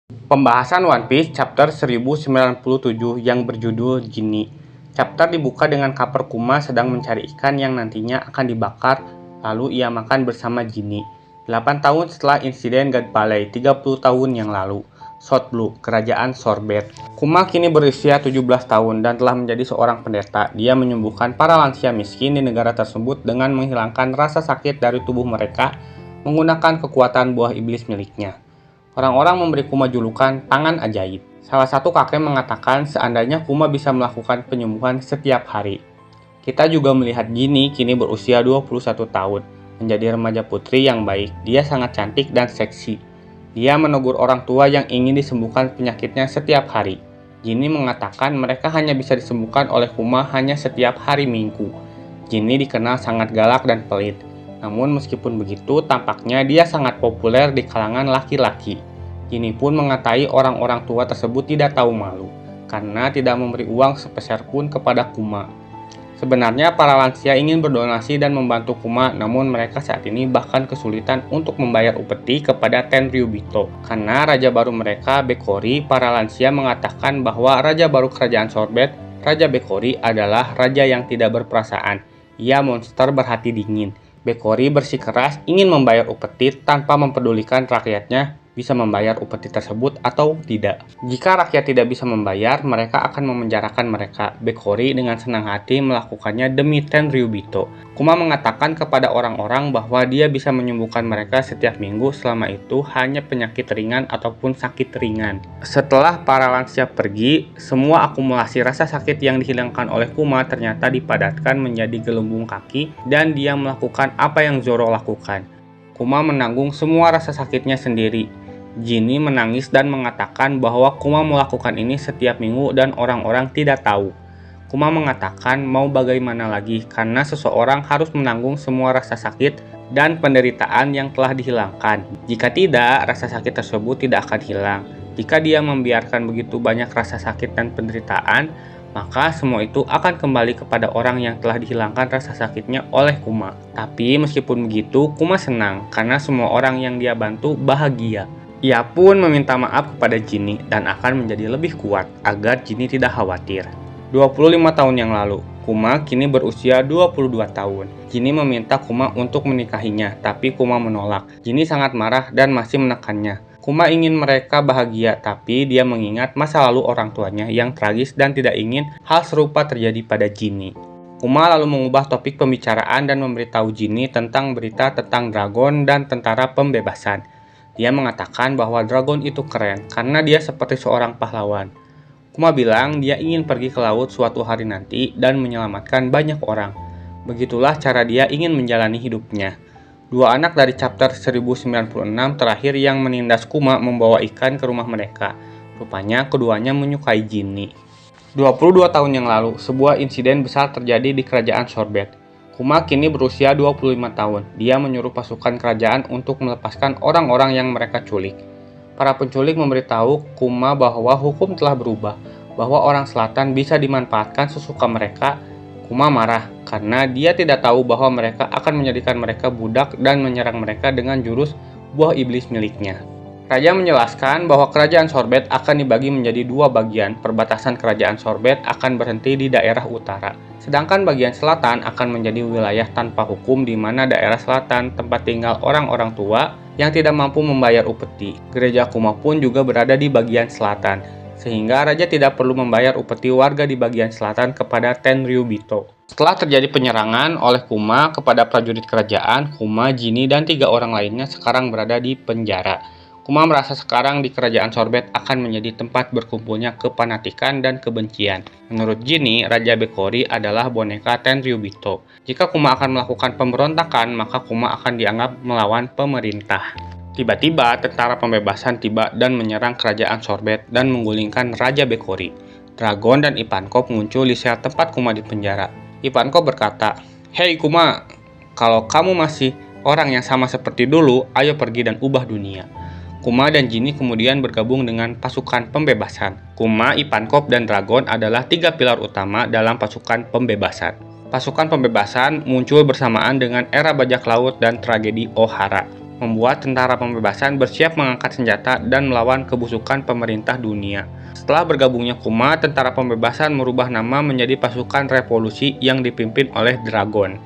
Pembahasan One Piece chapter 1097 yang berjudul Genie. Chapter dibuka dengan kaper Kuma sedang mencari ikan yang nantinya akan dibakar, lalu ia makan bersama Genie. 8 tahun setelah insiden God Valley, 30 tahun yang lalu. Short Blue, Kerajaan Sorbet. Kuma kini berusia 17 tahun dan telah menjadi seorang pendeta. Dia menyembuhkan para lansia miskin di negara tersebut dengan menghilangkan rasa sakit dari tubuh mereka menggunakan kekuatan buah iblis miliknya. Orang-orang memberi Kuma julukan Tangan Ajaib. Salah satu kakek mengatakan seandainya Kuma bisa melakukan penyembuhan setiap hari. Kita juga melihat Genie kini berusia 21 tahun, menjadi remaja putri yang baik. Dia sangat cantik dan seksi. Dia menegur orang tua yang ingin disembuhkan penyakitnya setiap hari. Genie mengatakan mereka hanya bisa disembuhkan oleh Kuma hanya setiap hari Minggu. Genie dikenal sangat galak dan pelit. Namun meskipun begitu, tampaknya dia sangat populer di kalangan laki-laki. Genie pun mengatai orang-orang tua tersebut tidak tahu malu, karena tidak memberi uang sepeser pun kepada Kuma. Sebenarnya para lansia ingin berdonasi dan membantu Kuma, namun mereka saat ini bahkan kesulitan untuk membayar upeti kepada Tenryubito. Karena raja baru mereka, Bekori, para lansia mengatakan bahwa raja baru kerajaan Sorbet, Raja Bekori adalah raja yang tidak berperasaan. Ia monster berhati dingin. Bekori bersikeras ingin membayar upeti tanpa mempedulikan rakyatnya bisa membayar upeti tersebut atau tidak. Jika rakyat tidak bisa membayar, mereka akan memenjarakan mereka. Bekori dengan senang hati melakukannya demi Tenryubito. Kuma mengatakan kepada orang-orang bahwa dia bisa menyembuhkan mereka setiap minggu selama itu hanya penyakit ringan ataupun sakit ringan. Setelah para lansia pergi, semua akumulasi rasa sakit yang dihilangkan oleh Kuma ternyata dipadatkan menjadi gelembung kaki dan dia melakukan apa yang Zoro lakukan. Kuma menanggung semua rasa sakitnya sendiri. Genie menangis dan mengatakan bahwa Kuma melakukan ini setiap minggu dan orang-orang tidak tahu. Kuma mengatakan mau bagaimana lagi karena seseorang harus menanggung semua rasa sakit dan penderitaan yang telah dihilangkan. Jika tidak, rasa sakit tersebut tidak akan hilang. Jika dia membiarkan begitu banyak rasa sakit dan penderitaan, maka semua itu akan kembali kepada orang yang telah dihilangkan rasa sakitnya oleh Kuma. Tapi meskipun begitu, Kuma senang karena semua orang yang dia bantu bahagia. Ia pun meminta maaf kepada Genie dan akan menjadi lebih kuat agar Genie tidak khawatir. 25 tahun yang lalu, Kuma kini berusia 22 tahun. Genie meminta Kuma untuk menikahinya, tapi Kuma menolak. Genie sangat marah dan masih menekannya. Kuma ingin mereka bahagia, tapi dia mengingat masa lalu orang tuanya yang tragis dan tidak ingin hal serupa terjadi pada Genie. Kuma lalu mengubah topik pembicaraan dan memberitahu Genie tentang berita tentang dragon dan tentara pembebasan. Dia mengatakan bahwa dragon itu keren karena dia seperti seorang pahlawan. Kuma bilang dia ingin pergi ke laut suatu hari nanti dan menyelamatkan banyak orang. Begitulah cara dia ingin menjalani hidupnya. Dua anak dari chapter 1096 terakhir yang menindas Kuma membawa ikan ke rumah mereka. Rupanya keduanya menyukai Genie. 22 tahun yang lalu, sebuah insiden besar terjadi di kerajaan Sorbet. Kuma kini berusia 25 tahun. Dia menyuruh pasukan kerajaan untuk melepaskan orang-orang yang mereka culik. Para penculik memberitahu Kuma bahwa hukum telah berubah, bahwa orang selatan bisa dimanfaatkan sesuka mereka. Kuma marah karena dia tidak tahu bahwa mereka akan menjadikan mereka budak dan menyerang mereka dengan jurus buah iblis miliknya. Raja menjelaskan bahwa kerajaan Sorbet akan dibagi menjadi dua bagian. Perbatasan kerajaan Sorbet akan berhenti di daerah utara, sedangkan bagian selatan akan menjadi wilayah tanpa hukum di mana daerah selatan tempat tinggal orang-orang tua yang tidak mampu membayar upeti. Gereja Kuma pun juga berada di bagian selatan, sehingga raja tidak perlu membayar upeti warga di bagian selatan kepada Tenryubito. Setelah terjadi penyerangan oleh Kuma kepada prajurit kerajaan, Kuma, Genie, dan 3 orang lainnya sekarang berada di penjara. Kuma merasa sekarang di kerajaan Sorbet akan menjadi tempat berkumpulnya kepanatikan dan kebencian. Menurut Genie, Raja Bekori adalah boneka Tenryubito. Jika Kuma akan melakukan pemberontakan, maka Kuma akan dianggap melawan pemerintah. Tiba-tiba, tentara pembebasan tiba dan menyerang kerajaan Sorbet dan menggulingkan Raja Bekori. Dragon dan Ivankov muncul di sel tempat Kuma di penjara. Ivankov berkata, "Hei Kuma, kalau kamu masih orang yang sama seperti dulu, ayo pergi dan ubah dunia." Kuma dan Genie kemudian bergabung dengan pasukan pembebasan. Kuma, Ivankov, dan Dragon adalah 3 pilar utama dalam pasukan pembebasan. Pasukan pembebasan muncul bersamaan dengan era bajak laut dan tragedi Ohara. membuat tentara pembebasan bersiap mengangkat senjata dan melawan kebusukan pemerintah dunia. Setelah bergabungnya Kuma, tentara pembebasan merubah nama menjadi pasukan revolusi yang dipimpin oleh Dragon.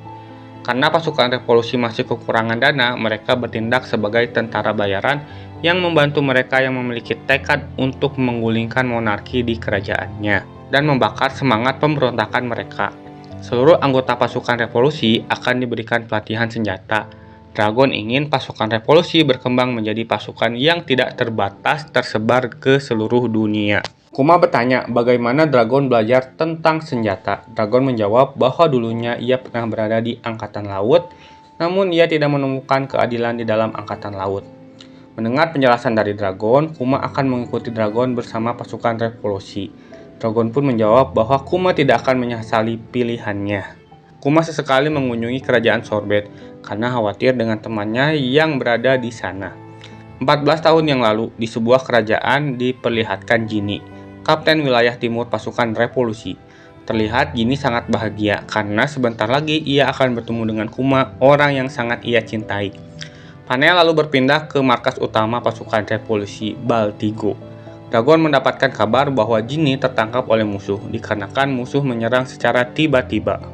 Karena pasukan revolusi masih kekurangan dana, mereka bertindak sebagai tentara bayaran yang membantu mereka yang memiliki tekad untuk menggulingkan monarki di kerajaannya dan membakar semangat pemberontakan mereka. Seluruh anggota pasukan revolusi akan diberikan pelatihan senjata. Dragon ingin pasukan revolusi berkembang menjadi pasukan yang tidak terbatas tersebar ke seluruh dunia. Kuma bertanya bagaimana Dragon belajar tentang senjata. Dragon menjawab bahwa dulunya ia pernah berada di Angkatan Laut, namun ia tidak menemukan keadilan di dalam Angkatan Laut. Mendengar penjelasan dari Dragon, Kuma akan mengikuti Dragon bersama pasukan revolusi. Dragon pun menjawab bahwa Kuma tidak akan menyesali pilihannya. Kuma sesekali mengunjungi kerajaan Sorbet karena khawatir dengan temannya yang berada di sana. 14 tahun yang lalu, di sebuah kerajaan diperlihatkan Genie, kapten wilayah timur pasukan revolusi. Terlihat Genie sangat bahagia karena sebentar lagi ia akan bertemu dengan Kuma, orang yang sangat ia cintai. Panel lalu berpindah ke markas utama pasukan revolusi, Baltigo. Dragon mendapatkan kabar bahwa Genie tertangkap oleh musuh dikarenakan musuh menyerang secara tiba-tiba.